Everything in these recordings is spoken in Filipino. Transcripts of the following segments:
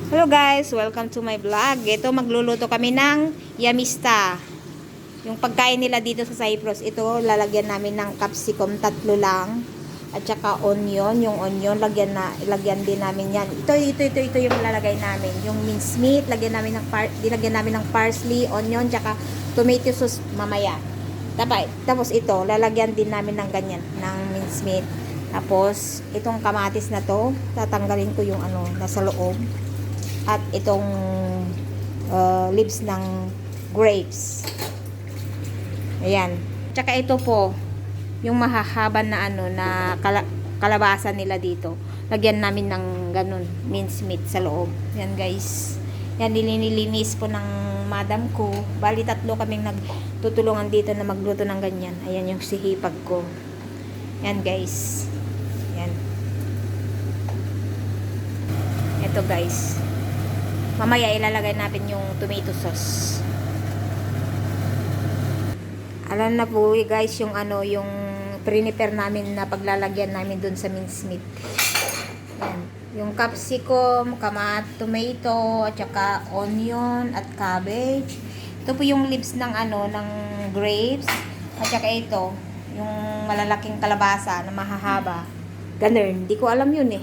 Hello guys, welcome to my vlog. Ito magluluto kami ng yamista. Yung pagkain nila dito sa Cyprus. Ito lalagyan namin ng capsicum, tatlo lang. At saka onion, yung onion lagyan din namin yan. Ito yung lalagay namin. Yung minced meat, dilagyan namin ng parsley, onion, tsaka tomato sauce mamaya. Tapos ito, lalagyan din namin ng ganyan, ng minced meat. Tapos itong kamatis na to, tatanggalin ko yung nasa loob. At itong leaves ng grapes. Ayan. Tsaka ito po, yung mahahaba na na kalabasa nila dito. Lagyan namin ng ganun, minced meat sa loob. Yan guys. Yan, nililinis po ng madam ko. Bali, 3 kaming nagtutulungan dito na magluto ng ganyan. Ayan yung sihipag ko. Yan guys. Yan. Ito guys. Mamaya ilalagay natin yung tomato sauce. Alam na po guys yung yung prepare namin na paglalagyan namin dun sa minced meat. Yan. Yung capsicum, tomato, at saka onion at cabbage. Ito po yung leaves ng ng grapes. At saka ito, yung malalaking kalabasa na mahahaba. Ganun. Hindi ko alam yun eh.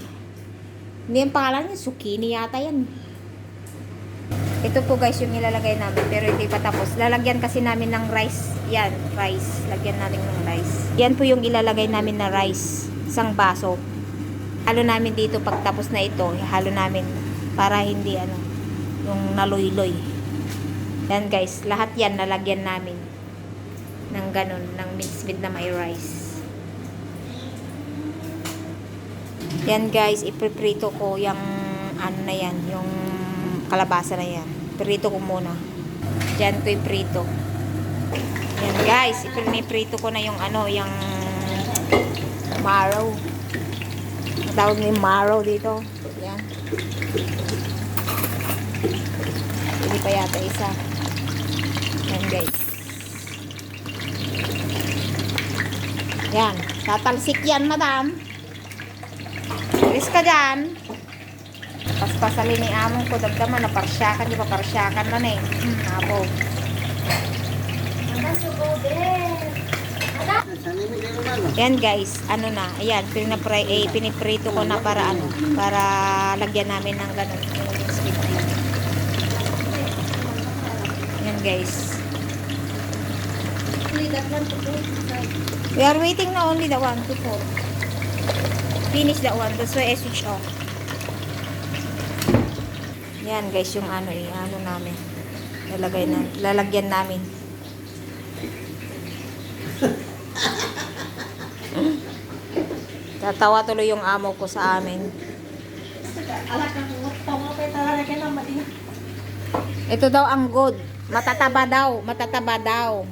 Hindi yung pangalan niya, zucchini yata yan. Ito po guys yung ilalagay namin pero hindi pa tapos. Lalagyan kasi namin ng rice. Yan, rice. Lagyan natin ng rice. Yan po yung ilalagay namin na rice. Isang baso. Halo namin dito pag tapos na ito. Halo namin para hindi yung naluy-loy. Yan guys. Lahat yan lalagyan namin ng ganun. Ng minced meat na may rice. Yan guys. Ipiprito ko yung na yan. Yung kalabasa na yan. Prito ko muna. Diyan ko iprito. Yan guys, iprito ko na yung yung marrow. Ang tawag na yung marrow dito. Yan. Hindi pa yata isa. Yan guys. Yan. Tatalsik yan, madam. Alis ka dyan. Paspasalin ni among ko dagdaman na parsyakan, di ba parsyakan na eh. Abo. Yan guys, na, ayan, piniprito ko na para para lagyan namin ng ganun. Yan guys. We are waiting na only the 1 to 4. Finish the one, that's why I switch off. Yan guys yung namin. Lalagyan namin. Tatawa tuloy yung amo ko sa amin. Ito daw ang good. Matataba daw.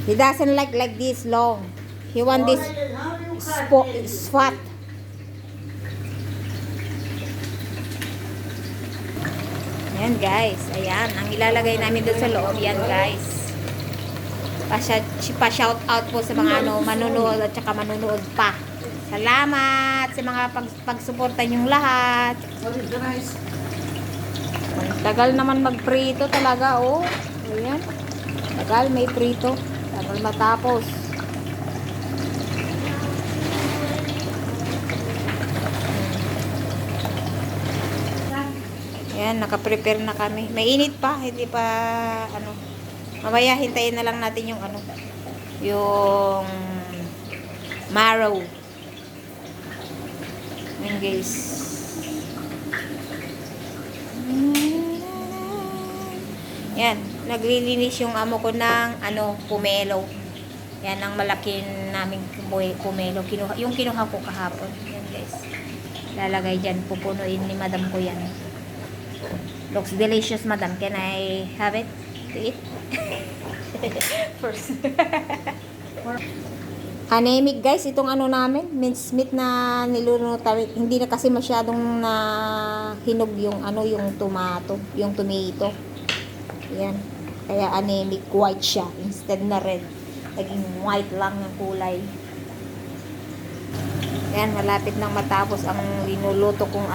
He doesn't like this long. He want this spot. Ayan guys, ayan, ang ilalagay namin doon sa loob, yan guys. Pa-shout out po sa mga manunood at saka manunood pa. Salamat sa mga pagsuporta niyong lahat. Tagal naman magprito talaga, oh. Ayan. Tagal may prito. Tagal matapos. Ayan, naka-prepare na kami. Mainit pa, hindi pa mamaya hintayin na lang natin yung yung marrow. Ayan guys. Yan, naglilinis yung amo ko ng pomelo. Yan ang malaking naming pomelo. Yung kinuha ko kahapon. Yan guys. Lalagay dyan, pupunuin ni madam ko yan. Looks delicious, madam. Can I have it to eat? First. Anemic guys, itong namin, minced meat na niluluto. Hindi na kasi masyadong hinog yung yung tomato. Yan. Kaya anemic, white siya instead na red. Naging white lang ang kulay. Yan, malapit nang matapos ang linuluto kong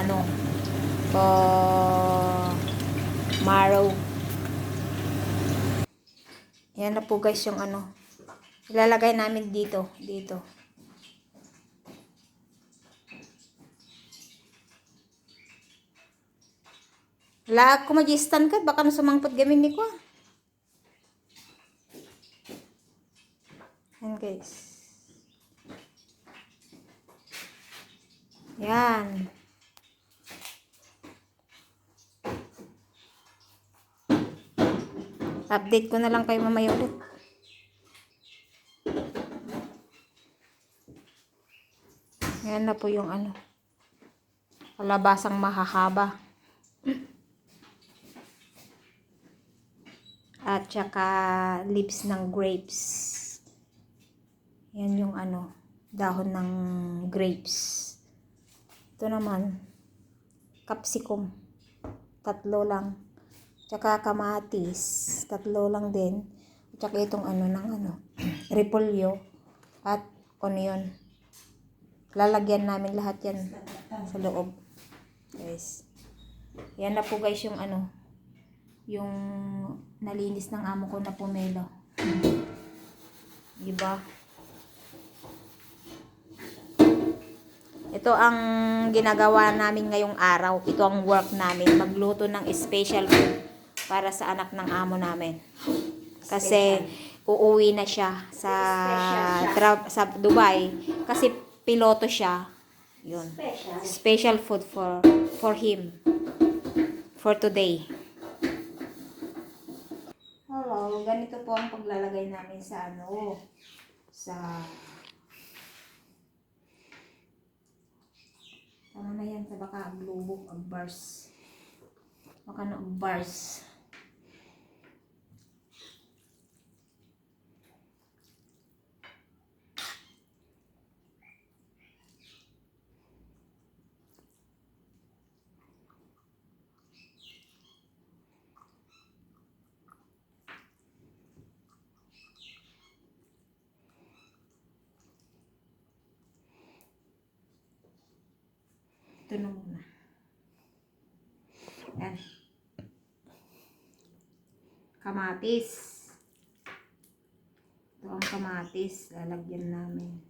marrow. Yan na po guys yung ano. Ilalagay namin dito. Dito. Wala ako mag-stand ka. Baka sumangpot gamin ni ko. Yan guys. Yan. Update ko na lang kayo mamaya ulit. Yan na po yung ano. Kalabasang mahahaba. At saka leaves ng grapes. Yan yung ano. Dahon ng grapes. Ito naman. Capsicum. 3 lang. Tsaka kamatis, 3 lang din. Tsaka itong ano ng ano, repolyo at onion. Lalagyan namin lahat yan sa loob. Guys. Yan na po guys yung ano, yung nalinis ng amo ko na pomelo. Diba? Ito ang ginagawa namin ngayong araw. Ito ang work namin. Magluto ng special food para sa anak ng amo namin. Kasi uuwi na siya sa Dubai. Kasi piloto siya. Yun. Special food for him. For today. Hello. Ganito po ang paglalagay namin sa ano. Tama na yan. Baka aglubog, agbars. Baka na agbars. Ito na muna. Yan. Kamatis. Ito ang kamatis. Lalagyan namin.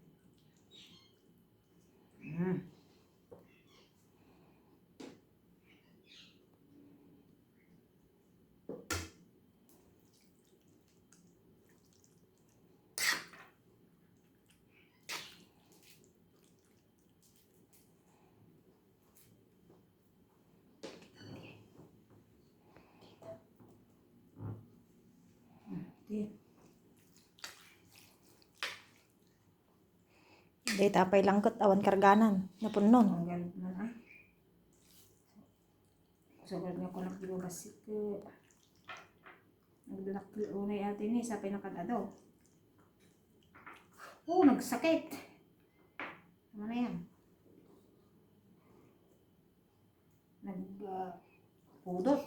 Hindi, tapay lang kot, awan karganan. Napunon. Ang galit man ah. Sobrang niya ko nakibabasik ko. Nagdalakil unay atin eh, sa pinakadado. Nagsakit. Ano na yan? Pudot.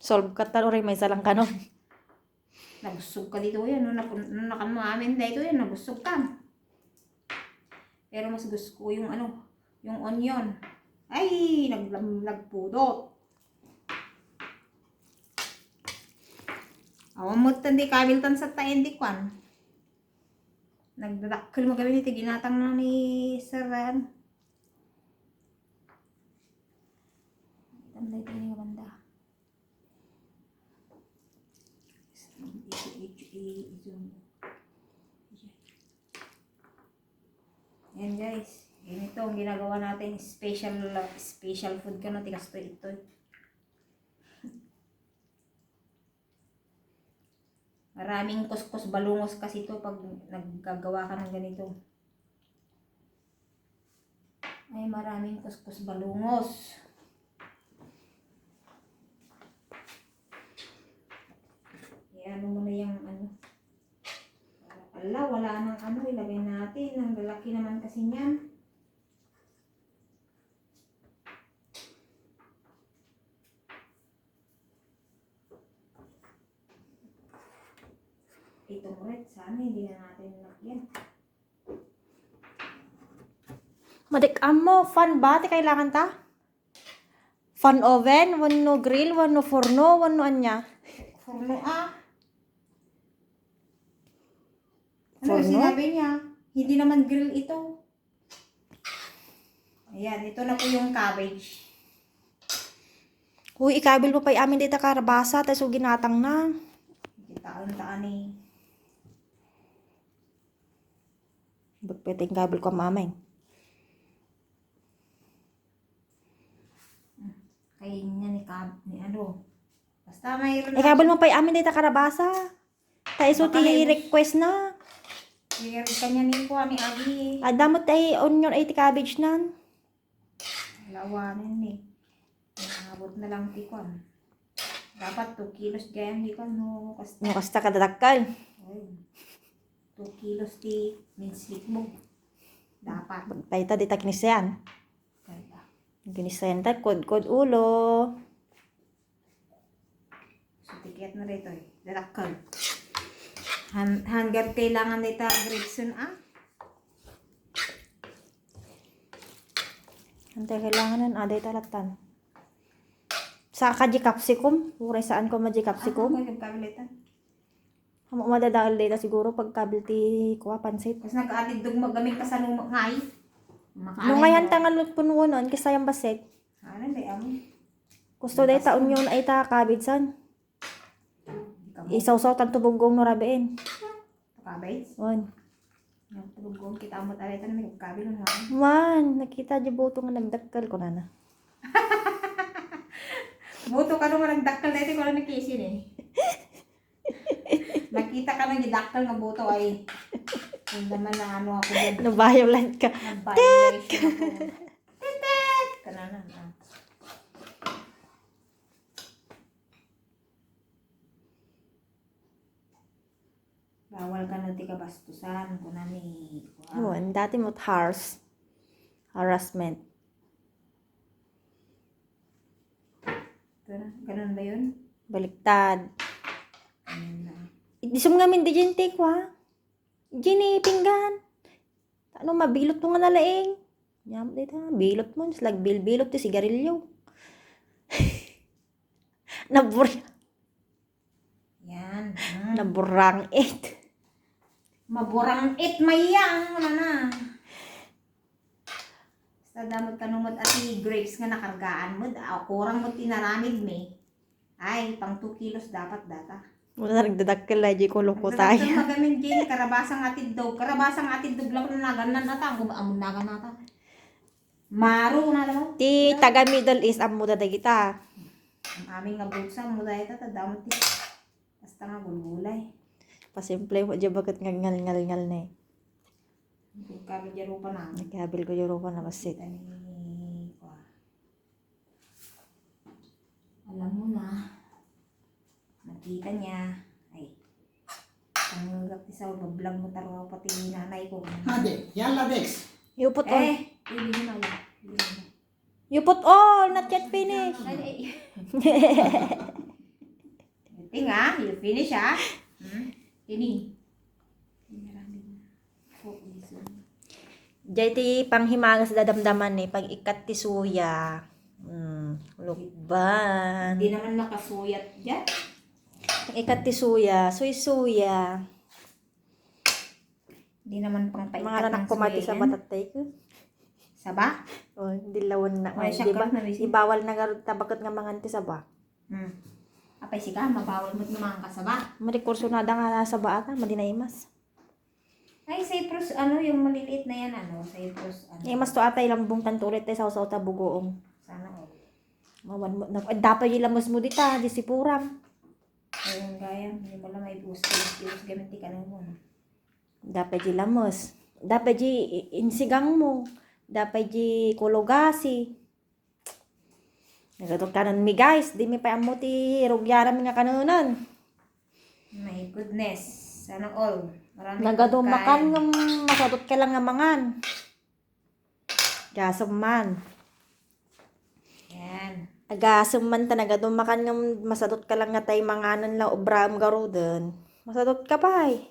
Solve ka talo rin, may salang ka nun. Nagusog ka dito yan. Nakan mo amin dito yan, nagusog ka. Pero mas gusto ko yung ano, yung onion. Ay, nagpudot. Awan mo tandi kabiltan sa taendi kwan. Nagdadakkel mo gawin ito, ginatang na ni Saran. Tanday tayo nga banda. Yan guys. Ganito ang ginagawa natin. Special food ka no. Tikas to ito. Maraming kuskus balungos kasi ito pag naggagawa ka ng ganito. Ay maraming kuskus balungos. Yan mo na yung ano. Wala nang ano, ilagay natin. Ang lalaki naman kasi niyan. Itong red, sana hindi na natin nilagyan. Madik mo, fan ba? Kailangan ta? Fan oven, wano grill, wano forno, wano anya. Forno Ano Forno? sinabi niya? Hindi naman grill ito. Ayan, ito na po yung cabbage. Uy, ikabil mo pa yung amin dito karabasa, tayo ginatang na. Taon-taan eh. Bagpete yung kabil ko mamay. Kaya niya ni ano. Basta mayroon Ikabil mo pa yung amin dito karabasa. Tayo so Baka may- request na. Mayroon kanya ni po ni Abi. Damot tayo onion ay cabbage nan. Lawanin eh. Nakabot na lang tikon. Dapat 2 kilos ganyan di ko no. No, kasta kadadakal. 2 kilos ti minslik mo. Dapat. Tayo ta dita kinisayan. Kaya. Kinisayan ta, kod ulo. So, tiket na rito eh. Darakal. Hanggang kailangan nito Gregson Antay kailangan nun, aday talatan. Sa kaji capsicum, uray saan ko maji capsicum. Ako yung kabilitan. Hamo madadal data siguro pag kabil ti kuha pansit. Tapos nag-aatid dog magamit ka sa ngay. Nung ngayon tangal punuon kasi yung baset. Ano ba amo? Gusto day taon yun ay ta kabidsan. Isaw-saw tan tubugong no rabein. Cabbage. On. Yung tulugong kita mo tayo na may kabil nga. Man, nakita di buto nga nagdakkel ko na. Buto ka nung nagdaktal dito ko lang nakisin eh. Nakita ka nang gidaktal nga buto ay hindi naman na ano ako dyan. Nabayolan ka. Nag-violation ako. Titit! Kananan Bawal ka na di ka bastusan kung nani. Yun, dati mo harassment. Ganun ba yun? Baliktad. Ganun na. Isum nga min di dyan take wa. Dyan pinggan. Ano mabilot mo nga nalaing. Yam dito, bilot mo. Slag bilot ti sigarilyo. Yan. Naburang it. Maburang it mayang. Wala na. Basta damot kanumot ati grapes nga nakargaan mo. Kurang mo tinaramid me. Ay, pang 2 kilos dapat data. Wala nagdadakkel na di ko loko tayo. Magamin din, karabasang atid dog. Karabasang atid dog lang na naganan nata. Ang gumaamon nagan nata. Maro na naman. Ti taga Middle East amo dada kita. Ang aming nga bulsa mo dahil damot ti. Basta nga gulgulay. Pasimple mo dyan bakit ngal na eh. Kung kami dyan pa na. Nagkabil ko yung rupa na basit. Alam mo na. Nakita niya. Ay. Tanggap isa vlog mo taro pati nanay ko. Hadi, yalla Dex. Yupot all. Ibigin na lang. Yupot all, not yet finished. Tinga, you finish Ini. Diyan ti panghimagas dadamdaman eh. Pag ikat ti suya. Lukban. Hindi naman nakasuyat dyan. Pag ikat ti suya. Suya. Hindi naman pang paikat Mga anak kumati sa batatay ko. Saba? O, dilawan na. Ay, Di ba? syakal na rin siya. Ibawal na garot tabakat nga mga anti sa ba. Apay sika, mabawal mo't naman kasaba. Marikurso na da nga nasa ba ata. Madinaimas. Ay, Cyprus, yung maliliit na yan, Cyprus, Eh, mas to ata ilang bungtan tulit tayo sa usaw ta bugoong. Sana, Mawan mo. Dapat yung lamos mo dita. Di si Puram. ayun, gaya, hindi mo lang may boost gamit ka na mo. Dapat yung lamos. Dapat yung insigang mo. Dapat yung kulogasi. Nagatok kanon mi guys. Di mi pa amo ti rugyara mi nga kanunan. My goodness. Sana all. Maraming Nagadumakan ng masadot ka lang nga mangan. Gasam man. Yan. Agasam man ta nagadumakan ng masadot ka lang nga tay manganan la obram garuden. Masadot ka pa eh.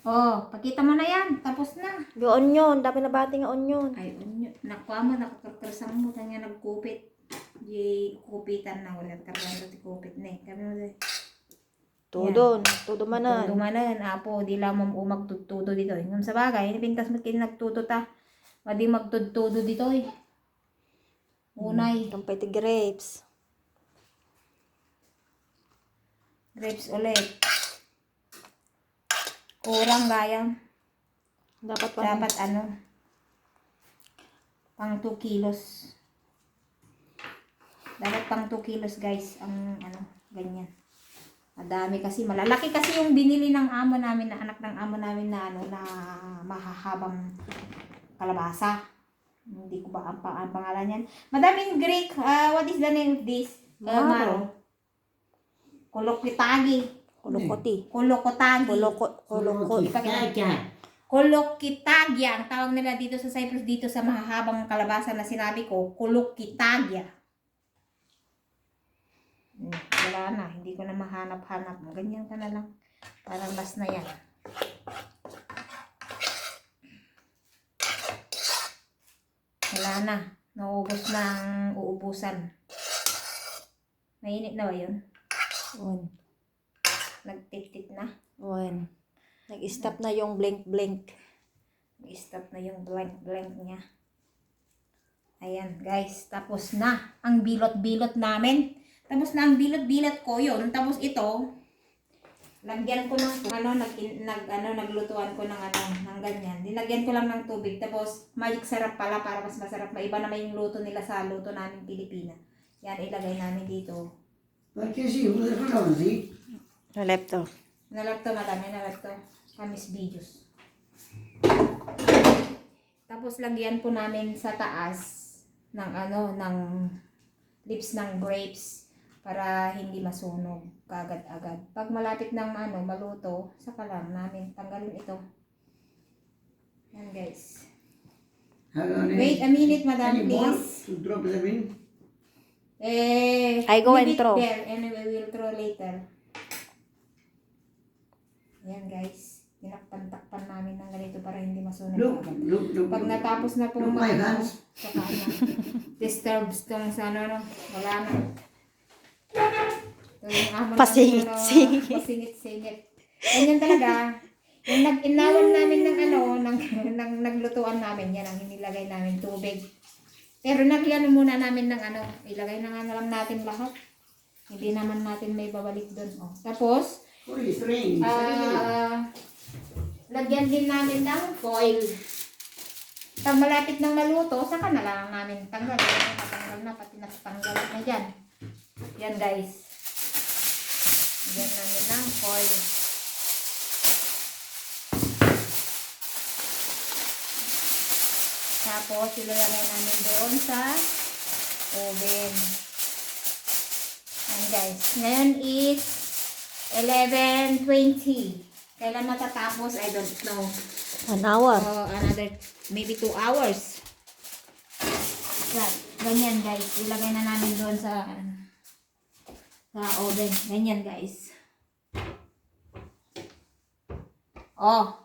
Oh, pakita mo na yan. Tapos na. Yung onion. Dapat nabati nga onion. Ay, nakuha mo, nakakarkrasang mo. Tanya nagkupit. kupitan na ulit. Kargando ti kupit na eh. Kami mo Todo manan. tumanan, apo, di lang mo magtutudo dito. Yung sa bagay, pintas mo nagtuto ta. Madi magtutudo dito eh. Unay. Kampay ti grapes. Grapes ulit. Kurang gayam. Dapat Dapat ano? Pang 2 kilos. Dapat pang 2 kilos guys. Ang ano, ganyan. Madami kasi, malalaki kasi yung binili ng amo namin, na anak ng amo namin na ano, na mahahabang kalabasa. Hindi ko ba ang pangalan yan. Madaming Greek, what is the name of this? Maro. Kolokitagi. Kulokoti. Kolokotagi. Kulokoti. Kolokitagya. Ang tawag nila dito sa Cyprus, dito sa mahahabang kalabasa na sinabi ko, kolokitagya. Wala na, hindi ko na mahanap-hanap. Ganyan ka na lang. Parang last na yan. Wala na. Naubos ng uubusan. Mainit na ba yun? On. Nagtitit na. On. Nag-stop na yung blink-blink. Stop na yung blank niya. Ayan guys, tapos na ang bilot-bilot namin. Tapos na ang bilot-bilot ko yun. Tapos ito, lagyan ko ng naglutuan ko ng ng ganyan. Dinagyan ko lang ng tubig. Tapos magic sarap pala para mas masarap. Maiba naman yung luto nila sa luto namin Pilipina. Yan, ilagay namin dito. Nalepto. Nalagto madami, nalagto. Kamis videos. Tapos lagyan po namin sa taas ng ng lips ng grapes para hindi masunog kagad-agad. Pag malapit ng maluto, saka lang namin tanggalin ito. Yan guys. Wait a minute, madam, please. I go and leave it throw. there and we will throw later. Yan guys. Tinakpan-takpan namin ng ganito para hindi masunog. Pag natapos na pong saka disturbs tong sa wala na. So, yung amo Pasingit-singit. Pasingit-singit. Ganyan talaga. Yung nag-inawan namin ng naglutuan namin, yan ang inilagay namin tubig. Pero nagyan muna namin ng ilagay na nga lang natin lahat. Hindi naman natin may babalik doon. Oh. Tapos, lagyan din namin ng foil. Pag malapit ng maluto, saka na lang namin tanggal. Natanggal na, pati natanggal na dyan. Yan guys. Lagyan namin ng foil. Tapos, ilalagay namin doon sa oven. Yan guys. Ngayon is 11:20. Kailan matatapos? I don't know. 1 hour. Another, maybe 2 hours. Yan. Ganyan guys. Ilagay na namin doon sa oven. Ganyan guys. Oh.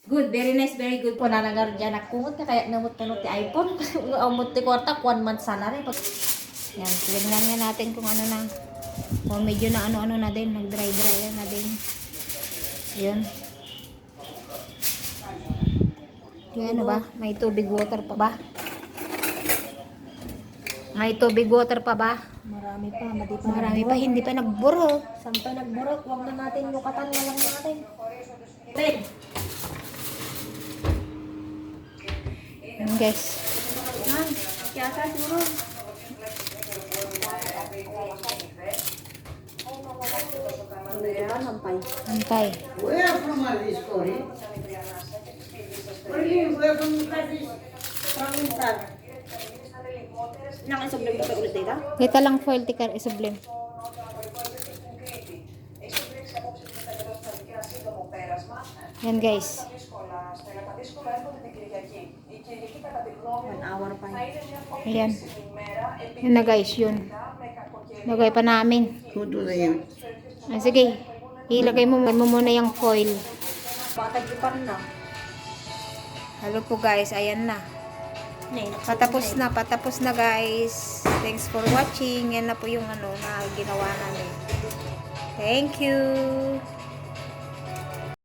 Good. Very nice. Very good. Kung nanagar dyan ako, kaya namot ka ti iPhone. Umot ti kwarta, 1 month salary. Yan. Tignan nga natin kung ano na. Kung medyo na ano na din. Nag-dry na din. Yan. Yan ba? May tubig water pa ba? May tubig water pa ba? Marami pa, Marami pa, hindi pa nagburo. Sampay nagburot, huwag na natin lukatan na lang natin. Red. Yan guys. Yan, kaya ka siguro. Yan, hampay. Antay. Where from are this story? Where from this? From Instag. Nakasublim ba ulit dito? Kita lang foil tikar isublim. Yan guys. 1 hour pa yun. Ayan. Yan na guys, yun. Lagay pa namin. Who do they? Sige. Ilagay mo muna yung foil. Baka tagipar na. Hello po guys, ayan na. Patapos na guys. Thanks for watching. Yan na po yung ano na ginawa namin. Thank you.